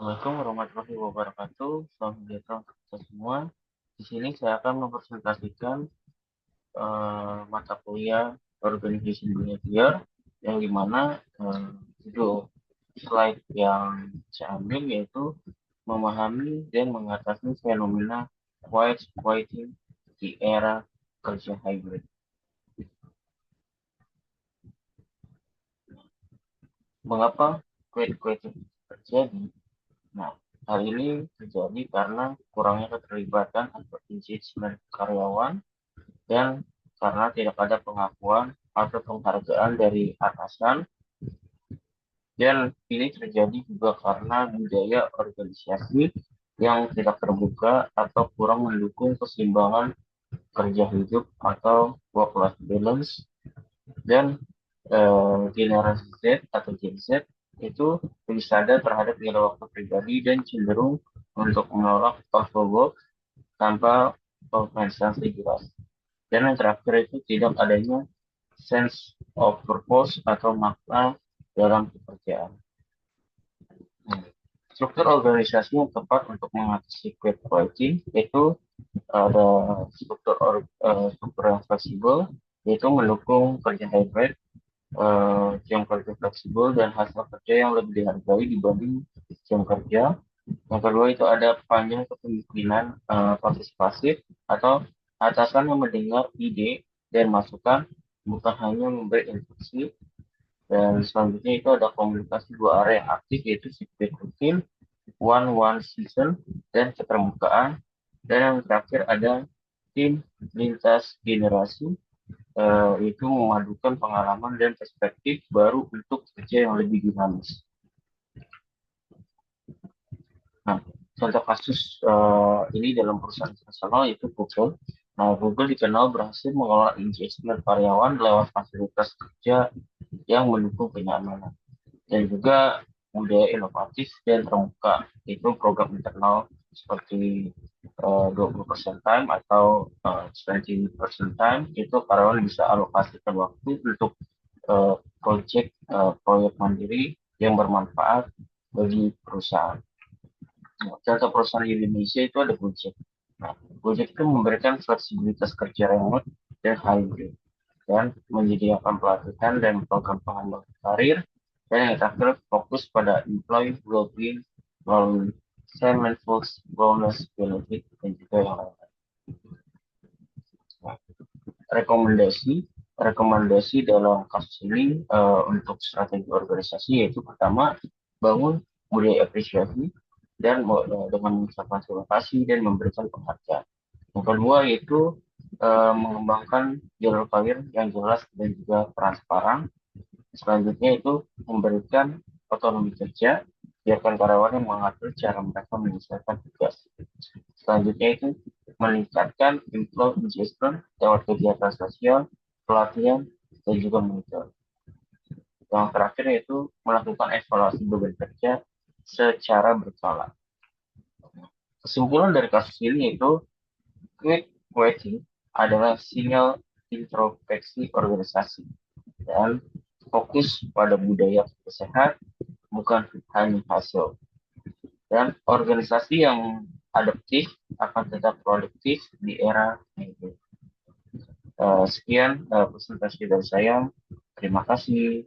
Assalamualaikum warahmatullahi wabarakatuh. Selamat sejahtera untuk kita semua. Di sini saya akan mempresentasikan mata kuliah Organization Behavior yang dimana judul slide yang saya ambil yaitu memahami dan mengatasi fenomena quiet quitting di era kerja hybrid. Mengapa quiet quitting terjadi? Nah, hal ini terjadi karena kurangnya keterlibatan atau engagement karyawan dan karena tidak ada pengakuan atau penghargaan dari atasan, dan ini terjadi juga karena budaya organisasi yang tidak terbuka atau kurang mendukung keseimbangan kerja hidup atau work-life balance. Dan generasi Z atau Gen Z itu lebih sadar terhadap nilai waktu pribadi dan cenderung untuk menolak overwork tanpa kompensasi jelas. Dan yang terakhir itu tidak adanya sense of purpose atau makna dalam pekerjaan. Struktur organisasi yang tepat untuk mengatasi quiet quitting itu ada struktur yang fleksibel, yaitu mendukung kerja hybrid, jam kerja fleksibel dan hasil kerja yang lebih dihargai dibanding jam kerja. Yang kedua itu ada panjang kepemimpinan partisipatif atau atasan yang mendengar ide dan masukan, bukan hanya memberi instruksi. Dan selanjutnya itu ada komunikasi dua arah yang aktif, yaitu feedback rutin, one season, dan keterbukaan. Dan yang terakhir ada tim lintas generasi, itu memadukan pengalaman dan perspektif baru untuk kerja yang lebih dinamis. Nah, contoh kasus ini dalam perusahaan internasional yaitu Google. Nah, Google dikenal berhasil mengelola engagement karyawan lewat fasilitas kerja yang mendukung kenyamanan dan juga budaya inovatif dan terbuka. Itu program internal seperti 20% time atau 20% time, itu karyawan bisa alokasikan waktu untuk proyek mandiri yang bermanfaat bagi perusahaan. Contoh perusahaan di Indonesia itu ada Gojek. Nah, Gojek itu memberikan fleksibilitas kerja remote dan hybrid dan menyediakan pelatihan dan program pengembangan karir, dan yang terakhir fokus pada employee well-being melalui mindful bonus benefit dan juga yang lain. Nah, rekomendasi dalam kasus ini untuk strategi organisasi yaitu pertama, bangun budaya apresiasi dan dengan mengucapkan terima kasih dan memberikan penghargaan. Yang kedua yaitu mengembangkan jalur karir yang jelas dan juga transparan. Selanjutnya itu memberikan otonomi kerja, biarkan karyawan yang mengatur cara mereka menyelesaikan tugas. Selanjutnya itu meningkatkan employee engagement lewat kegiatan sosial, pelatihan, dan juga monitor. Yang terakhir yaitu melakukan evaluasi beban kerja secara berkala. Kesimpulan dari kasus ini itu quick quitting adalah sinyal introspeksi organisasi dan fokus pada budaya sehat, bukan hanya hasil. Dan organisasi yang adaptif akan tetap produktif di era ini. Sekian presentasi dari saya. Terima kasih.